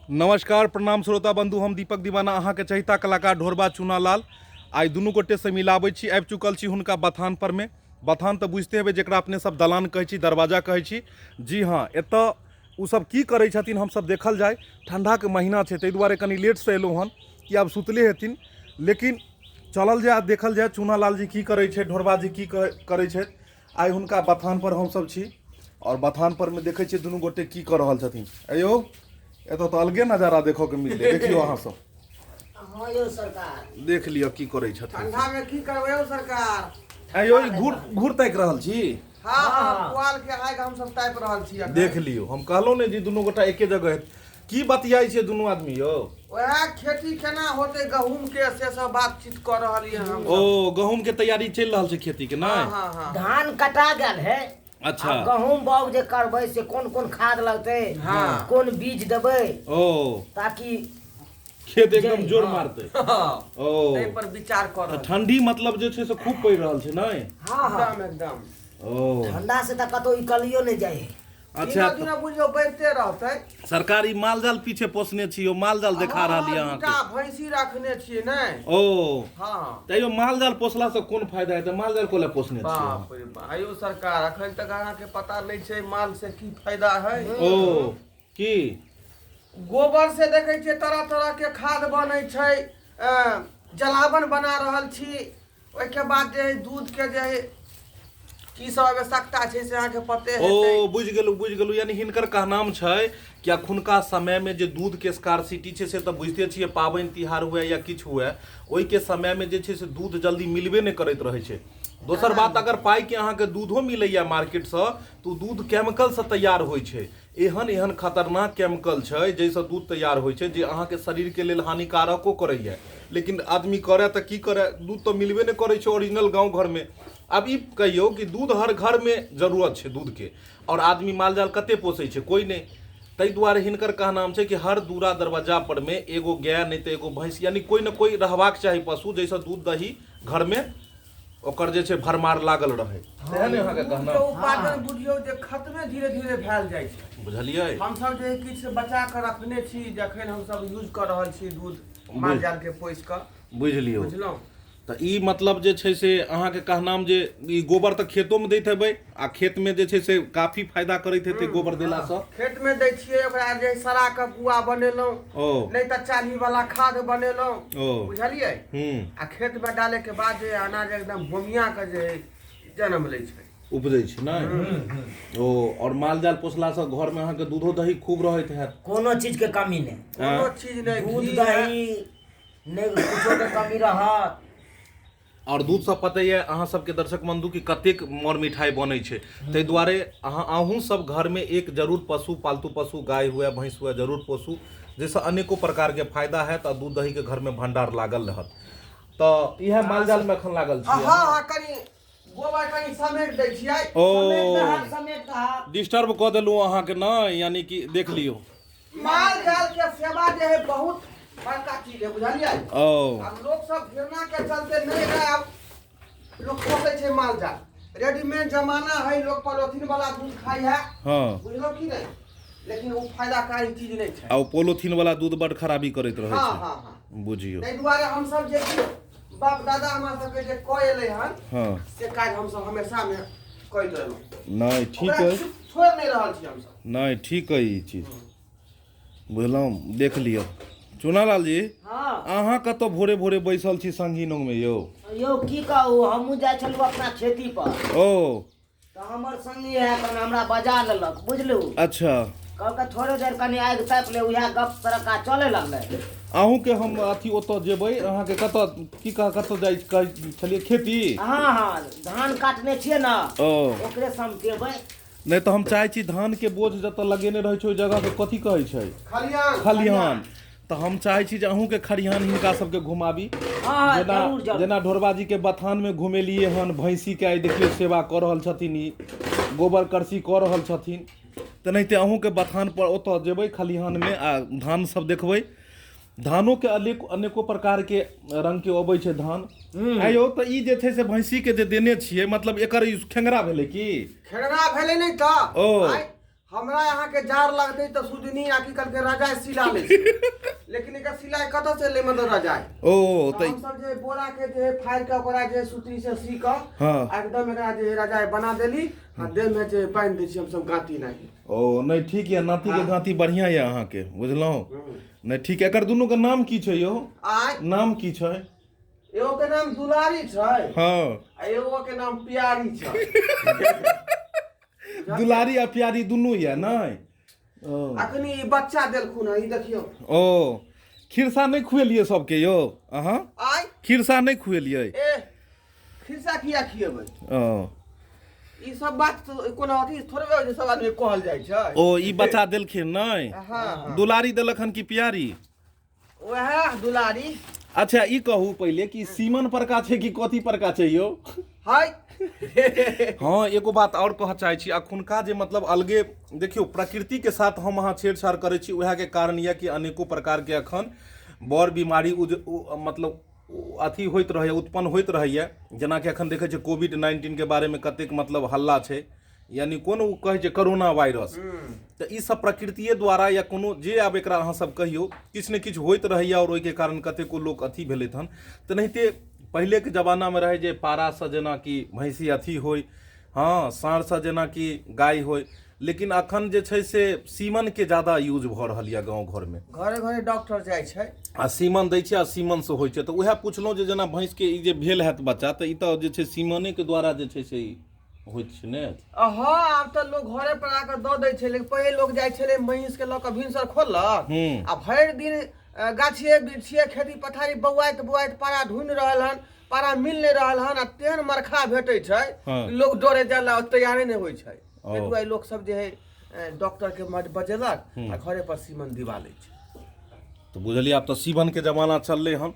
नमस्कार प्रणाम श्रोता बंधु, हम दीपक दीवाना अहाँ के चहिता कलाकार ढोरबा चूनालाल आई दुनू गोटे से मिलाबै छी। आबि चुकल छी हुनका बथान पर में। बथान तो बुझते हेबै जेकरा अपने सब दलान कहै छी, दरवाजा कहै छी। जी हाँ, एतऽ उ सब की करै छथिन हम सब देखल जाए। ठंडा के महीना छै ताहि दुआरे कनी लेट से एलहुँ हन कि आब सुतले हेथिन, लेकिन चलल जाए देखल जाए चूनालाल जी की करै छै, ढोरबा जी की करै छै। आई हुनका बथान पर हम सब छी और बथान पर में देखै छियै दुनू गोटे की कऽ रहल छथिन। अयौ एतऽ तो अलगे नजारा देखो के मिलले, देखियो अहाँ सब। हाँ यो सरकार, देख लियो की करै छथिन। ठंडा में की करबै यो सरकार। अयौ घूर ताकि रहल छी। हाँ हाँ, पुआल के आगि हम सब तापि रहल छी अखन। देख लियो, हम कहलहुँ ने जी दुनू गोटा एके जगह है। की बतियाई छै दुनू आदमी यौ? ओएह खेती केना होते गहूम के से सब बातचीत कर रहलिए हम। ओ गहूम के तैयारी चलि रहल छै खेती के, हाँ नहीं? हाँ हाँ। धान कटा गेल है। अच्छा। अब गहूम बाउग जे करबै से कोन कोन खाद लगतै, हाँ। कोन बीज देबै ओ ताकि खेत एकदम जोर हाँ। मारते। हाँ, ओ एहि पर विचार कर तो रहल छी। ठंडी मतलब जे छै से खूब पड़ि रहल छै, नहीं? हाँ हाँ एकदम एकदम। ओ ठंडा से तऽ कतौ इकलियो नहि जाइ है। अच्छा, दिना बुझियो बढ़ते रहतै। सरकारी माल जाल पीछे पोसने छियो, माल जाल देखा रहल यऽ अहाँ दूटा के। भैंसी रखने छियै ने। ओ हाँ। तैयो माल जाल पोसला से कोन फायदा है? माल जाल को ले पोसने छियो? बाप रे बाप, आयो सरकार अखन तक अहाँ के पता नहीं छै माल से की फायदा है। ओ की गोबर से देखे छियै तरह तरह के खाद बनै छै, जलावन बना रहल छी। ओहिके बाद जे है दूध के जे है की सब आवश्यकता छै से अहाँ के पते ओ हेतै। बुझ गेलू, यानी हिनकर कहनाम छै कि अखुनका समय में जे दूध के स्कार्सिटी छै से तऽ बुझते छियै, पाबनि तिहार हुए या किछु हुए ओहि के समय में जे छै से दूध जल्दी मिलबे नहि करैत रहै छै। दोसर बात, अगर पाई के अहाँ के दूधो मिलैया मार्केट से तो दूध केमिकल से तैयार होइ छै। एहन एहन खतरनाक केमिकल छै जैसे दूध तैयार होइ छै जे अहाँ के शरीर के लेल हानिकारको करैया। लेकिन आदमी करे तऽ की करे, दूध तो मिलबे नहि करै छै ओरिजिनल गाँव घर में। अब ई कहियो कि दूध हर घर में जरूरत छै दूध के, और आदमी मालजाल कते पोसै छै? कोई नहीं। ताहि दुआरे हिनकर कहनाम छै कि हर दूरा दरवाजा पर में एगो गाय नहीं तो एगो भैंस, यानी कोई ना कोई रहबाक चाही पशु, जैसे दूध दही घर में ओकर जे छै भरमार लागल रहे। तेहन अहाँ के दूध के कहनाम उत्पादन बुझियौ जे खत्मे धीरे धीरे भेल जाइ छै। बुझलियै? हम सब जे किछु बचा के रखने छी, जखन हम सब यूज कर रहल छी दूध माल जाल के पोस के। बुझ लियौ। बुझलहुँ। तऽ ई मतलब जे छै से अहाँ के कहनाम जे ई गोबर तऽ खेतो में दैत हेबै, आ खेत में जे छै से काफी फायदा करैत हेतै गोबर देला से। खेत में दै छियै, ओकरा जे सड़ा के पुआ बनेलहुँ, ओ नहीं तऽ चाली वाला खाद बनेलहुँ। ओ बुझलियै? आ खेत में डाले के बाद जे अनाज एकदम भूमिया के जे जन्म लै छै, उपजै छै ने। ओ और माल जाल पोसला से घर में अहाँ के दूधो दही खूब रहैत हैत। कोनो चीज के कमी नहीं, कोनो चीज नहीं, दूध घी दही नहीं कुछो के कमी रहत। और दूध सब पता है अहाँ सबके दर्शक बंधु की कतेक मर मिठाई बनै छै। ताहि दुआरे अहूँ सब घर में एक जरूर पशु, पालतू पशु गाय हुए भैंस हुए जरूर पोसू, जैसे अनेकों प्रकार के फायदा है। तो दूध दही के घर में भंडार लागल रहत। तो यह माल जाल में एखन लागल हाँ छी। हाँ, कनी गोबर कनी समेट दै छियै। ओ डिस्टर्ब कऽ देलहुँ अहाँ के ना, यानी कि देख लियो। माल जाल के सेवा जे है बहुत बड़का चीज है, बुझलियै? ओ अब लोग सब घृणा के चलते नहीं है, अब लोग पोसै छै माल जाल। रेडीमेड जमाना है, लोग पॉलिथीन वाला दूध खाई है। हाँ, बुझलो कि नहीं? लेकिन वो फायदाकारी चीज नहीं छै। आ पोलोथीन वाला दूध बड़ खराबी करैत रहै हाँ छै। हाँ हाँ। बुझियो। ताहि दुआरे हम सब जे बाप दादा हमरा सबके जे कऽ एलै हन, हाँ से काज हम सब हमेशा में कहि देलहुँ। नहीं ठीक ओकरा है, छोड़ि नहीं रहल छी हम सब। नहीं ठीक है ई चीज। बुझलहुँ, देख लियो। चूनालाल जी, हाँ अहाँ कतौ भोरे भोरे बैसल छी संगीनों में यौ? यो की कहू, हमहूँ जाइ छलहुँ अपना खेती पर। ओ तऽ हमर संगी है कनि हमरा बजा लेलक, बुझलू? अच्छा। कहलकै थोड़े देर कनि आगि तापि ले, उएह गप तरक्का चले लगलै। अहूँ के हम अथी ओतऽ जेबै, अहाँ के कतऽ की कतऽ जाइ कहै छलियै खेती? हाँ हाँ, धान काटने छियै ना, ओ ओकरे समटेबै। नहीं तो हम चाहै छी धान के बोझ जतऽ लगेने रहै छै ओहि जगह के कथी कहै छै? खलियान। खलिहान। तो हम चाहै छी जे अहूँ के खरिहान हिनका सबके घुमाबी। हाँ जेना जरूर जरूर। जेना ढोरबा जी के बथान में घुमेलिए हन, भैंसी के आई देखियो सेवा कऽ रहल छथिन, ई गोबर करसी कऽ रहल छथिन। तेनाहिते अहूँ के बथान पर ओतऽ जेबै खलिहान में, आ धान सब देखबै। धानो के अनेको प्रकार के रंग के अबै छै धान। आइयो तो ई जे छै से भैंसी के जे देने छियै, मतलब एकर ई खेंगरा भेलै की? खेगड़ा भेलै नहीं तो। ओ। आइ हमरा यहाँ के जार लगते तो सुदनी आकी करके रजाई सिला ले छै। लेकिन एकर सिलाई कतऽ से ले मतलब रजाई ओ तो हम सब जे बोरा के जे फाड़ के ओकरा जे सूत्री से सी के हाँ। एकदम एकरा जे रजाई बना देली आ देह में जे बांध दै छी हम सब गांती नहीं। ओ नहीं ठीक है, नाती के गांती बढ़िया है अहाँ के, बुझलहुँ नहीं ठीक है। एकर दुनू के नाम की छै यो? आय नाम की छै? एगो के नाम दुलारी छै हाँ आ एगो के नाम प्यारी छै। दुलारी आ प्यारी दुनू ये नहीं? ओ अखनी ई बच्चा देलखुन ई देखियो। ओ खिरसा नहीं खुएलिए सबके यो अहाँ? आय खिरसा नहीं खुएलिए? ए खिरसा किया खिएबै? ओ ई सब बात तो कोनो अथी थोड़े होइ छै, सब आदमी कहल जाइ छै। ओ ई बच्चा देलखिन नहीं? हाँ दुलारी देलक हन कि प्यारी? वह दुलारी। अच्छा ई कहू पहले कि सीमन परका छै कि कथी परका छै यो? हाय हाँ एगो बात और कह चाहे छी, अखुनका जे मतलब अलगे देखियो प्रकृति के साथ हम अहाँ छेड़छाड़ करे छी, वएह के कारण यह कि अनेको प्रकार के अखन बड़ बीमारी मतलब अथी होइत रहैया, उत्पन्न होइत रहैया। जेना कि अखन देखे छै कोविड-19 के बारे में कतेक मतलब हल्ला छै, यानी कोन ओ कहै छै कोरोना वायरस। तो ई सब प्रकृतिये द्वारा या कोनो जे आब एकरा अहाँ सब कहियो किछु ने किछु होइत रहैया और ओहिके कारण कतेको लोक अथी भेलथि हन। तऽ नहिते पहले के जमाना में रहे जे पारा से जेना कि भैंसी अथी होय, हाँ साँढ़ से जेना कि गाय होय, लेकिन अखन जे छै से सीमन के ज्यादा यूज भऽ रहल यऽ गाँव घर में। घरे घरे डॉक्टर जाइ छै आ सीमन दै छै आ सीमन से होइ छै। तऽ उएह पुछलहुँ जे जेना भैंस के ई जे भेल हैत बच्चा, तऽ ई तऽ जे छै सीमने के द्वारा जे छै से होइत छै ने? हाँ आब तऽ लोग घरे पर आकर दऽ दै छै, लेकिन पहिले लोग जाइ छलै महींस के लऽ कऽ भिनसर खोललक आ भरि दिन गाछिए बिरछिए खेती पथारी बौआइत बौआइत पारा ढूंढ रहल हन, पारा मिल नहीं रहल हन आ तेहन मरखा भेटै छै लोग डरे जाइ ला तैयारे नहीं होइ छै। ताहि दुआरे लोग सब जे है डॉक्टर के बजेलक आ घरे पर सीमन दिवा लै छै। तो बुझलिए आब तो सीमन के जमाना चलले हन।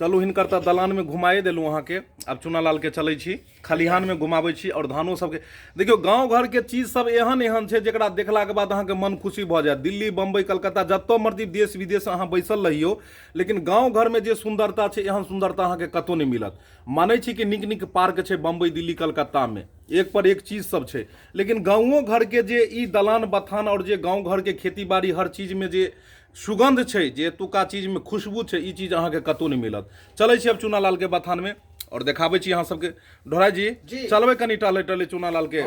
चलू हिनकर तऽ दलान में घुमाए देलहुँ अहाँ के, आब चुनालाल के चलै छी खलिहान में घुमाबै छी। और धानो सबके देखियो गांव घर के चीज सब एहन एहन छै जेकरा देखला के बाद अहाँ के मन खुशी भऽ जायत। दिल्ली बम्बई कलकत्ता जतऽ मर्जी देश विदेश अहाँ बैसल रहियो, लेकिन गांव घर में जे सुंदरता छै एहन सुंदरता अहाँ के कतौ नहीं मिलत। मानै छी कि नीक नीक पार्क छै बम्बई दिल्ली कलकत्ता में, एक पर एक चीज सब छै, लेकिन गाँवो घर के जे ई दलान बथान और जे गाँव घर के खेती बाड़ी हर चीज में जे सुगंध छै, जे एतुका चीज में खुशबू छै, ई चीज अहाँ के कतौ नहीं मिलत। चलै छी अब चुनालाल के बथान में और देखाबै छी अहाँ सबके। ढोराई जी चलबै कनी टहले टहले चुनालाल के,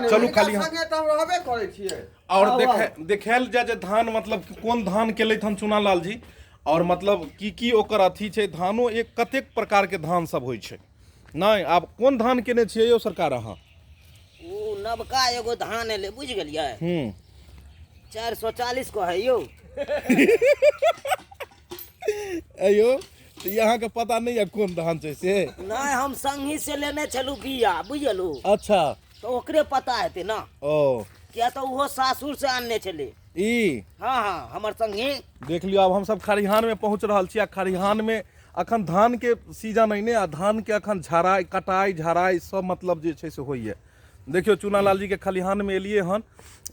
चलू खाली रहबे करै छियै और देखायल जाय जे धान मतलब कोन धान केलथि हन चुनालाल जी, और मतलब की ओकर अथी छै। धानो एक कतेक प्रकार के धान सब होइ छै नहीं? आब कोन धान केने छियै यौ सरकार अहाँ? ओ नवका एगो धान एले बुझ गेलियै 440 को है यो। अयो तो यहाँ के पता नहीं है कौन धान छै से? नहीं हम संगी से लेने चलू बिया बुझलू। अच्छा तो ओकरे पता हेते ना। ओ क्या तो वो सासुर से आनने चले ई? हाँ हाँ हमर संगी। देख लियो अब हम सब खरिहान में पहुंच रहल छी। खरिहान में अखन धान के सीजन है ने, आ धान के अखन झराई कटाई झराई सब मतलब जे छै से होइए। देखियो चुनालाल जी के खलिहान में एलिए हन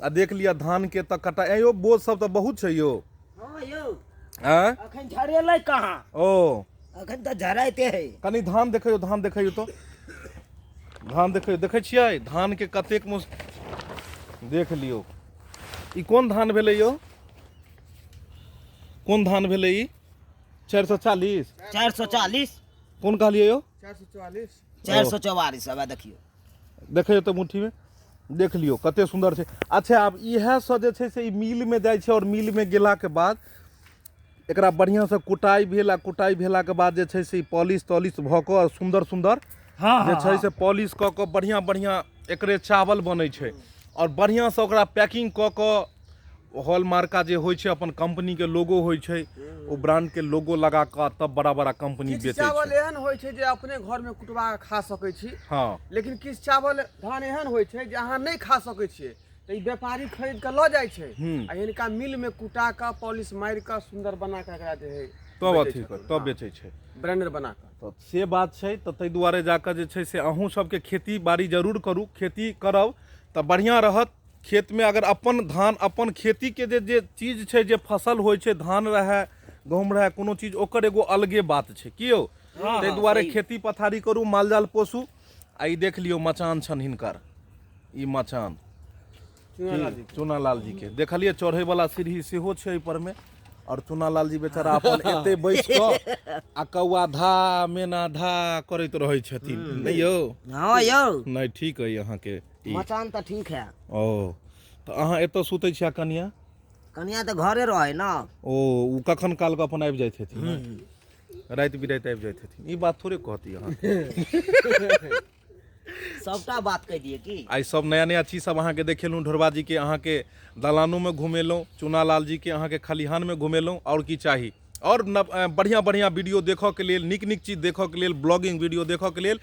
आ देख लिया धान के तक कटाई। अयो बोझ सब तो बहुत छै यो। हाँ यो अखन झरेलै कहाँ? ओ अखन तो झराइते है। कनी धान देखियो, धान देखियो तो धान देखियो, देखे छियै धान के कतेक देख लियो। ई कोन धान भेलै यो? कोन धान भेलै ई? 440 440 कोन कहलिए यो? 444 444 अब देखियो, देखियो तो मुट्ठी में देख लियो कते सुंदर छै। अच्छा आब इएह सब जे छै से ई मिल में जाइ छै और मिल में गेला के बाद एकरा बढ़िया से कुटाई भेल आ कुटाई भेला के बाद जे छै से पॉलिश तॉलिश भऽ कऽ सुंदर सुंदर जे छै से पॉलिश कऽ कऽ बढ़िया बढ़िया एकरे चावल बनै छै और बढ़िया से ओकरा पैकिंग कऽ कऽ हॉलमार्का जे होइ छै अपन कंपनी के लोगो होइ छै, ओ ब्रांड के लोगो लगा कऽ तब बड़ा बड़ा कंपनी बेचै छै। चावल एहन होइ छै जे अपने घर में कुटबा के खा सकै छी। हाँ लेकिन किछु चावल धान एहन होइ छै जे अहाँ नहीं खा सकै छियै, तो व्यापारी खरीद के लऽ जाइ छै आ इनका मिल में कुटा के पॉलिश मार के सुंदर बना के एकरा जे है तब अथी कर तब बेचै छै ब्रांडर बना के। तो से बात छै। तो ताहि दुआरे जाकर जे छै से अहूँ सबके खेती बाड़ी जरूर करू। खेती करब तऽ बढ़िया रहत। खेत में अगर अपन धान अपन खेती के जे चीज छै, जे फसल होइ छै, धान रहे गहूम रहे कोनो चीज, ओकर एगो अलगे बात छै कि यौ? ताहि दुआरे खेती पथारी करू, माल जाल पोसू। आ ई देख लियौ मचान छन हिनकर, ई मचान चूनालाल जी के देखलिए चढ़े वाला सीढ़ी सेहो छै पर में और चूनालाल जी बेचारा अपन एते बैस कऽ आ कौआ धा मेना धा करैत रहै छथिन नहीं यौ हाँ यौ नहीं ठीक है यहाँ के ई। मचान तो ठीक है ओ तो अहाँ एतऽ सुतै छियै कनिया कनिया तो घरे रहे ना ओ उ कखन काल के अपन आबि जाइत हेथिन राति बिराति आबि जाइत हेथिन ई बात थोड़े कहती अहाँ सबटा बात कह दिए की आई सब नया नया चीज सब अहाँ के देखेलहुँ ढोरबा जी के अहाँ के दलानों में घुमेलहुँ चूनालाल जी के अहाँ के खलिहान में घुमेलहुँ और की चाही और बढ़िया बढ़िया वीडियो देखऽ के लेल नीक नीक चीज देखऽ के लेल ब्लॉगिंग वीडियो देखऽ के लेल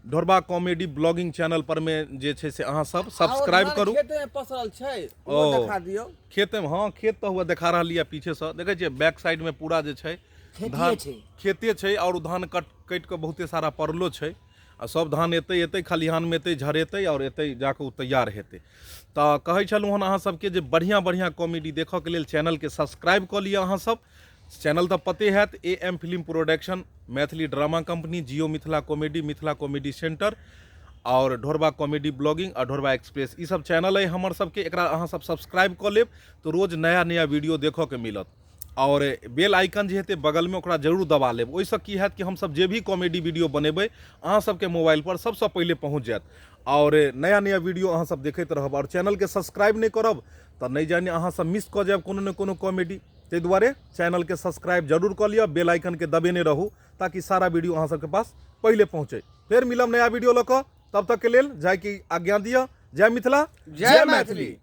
ढोरबा कॉमेडी ब्लॉगिंग चैनल पर में जे छै से अहाँ सब सब्सक्राइब करू खेते में पसरल छै ओ। ओ देखा दियौ खेते में हाँ खेत तो हुआ देखा रहा लिया पीछे से देखे छियै बैक साइड में पूरा जे छै खेतिए छै खेते छै और धान कटि के बहुते सारा पड़लो छै आ सब धान एतै खलिहान में एतै झरेतै और एतै जाके उ तैयार हेतै तऽ कहै छलहुँ हन अहाँ सबके जे बढ़िया बढ़िया कॉमेडी देखऽ के लेल चैनल के सब्सक्राइब कऽ लिअ अहाँ सब चैनल तऽ पते हैत AM film production Maithili drama company Jio Mithila comedy centre और ढोरबा कॉमेडी ब्लॉगिंग और ढोरबा एक्सप्रेस ई सब चैनल है हमर सबके एकरा अहाँ सब सब्सक्राइब कऽ लेब तो रोज नया नया वीडियो देखऽ के मिलत और बेल आइकन जे हेतै बगल में ओकरा जरूर दबा लेब ओहिसँ की हैत कि हमसब जे भी कॉमेडी वीडियो बनेबै अहाँ सबके मोबाइल पर सबसँ पहिले पहुँच जायत और नया नया वीडियो अहाँ सब देखैत रहब और चैनल के सब्सक्राइब नहीं करब तऽ नहीं जाने अहाँ सब मिस कऽ जायब कोनो ने कोनो कॉमेडी ताहि दुआरे चैनल के सब्सक्राइब जरूर कऽ लिअ बेल आइकन के दबेने रहू ताकि सारा वीडियो अहाँ सबके पास पहिले पहुँचे फेर मिलब नया वीडियो लऽ कऽ तब तक के लेल जाय की आज्ञा दिअ जय मिथिला जय मैथिली।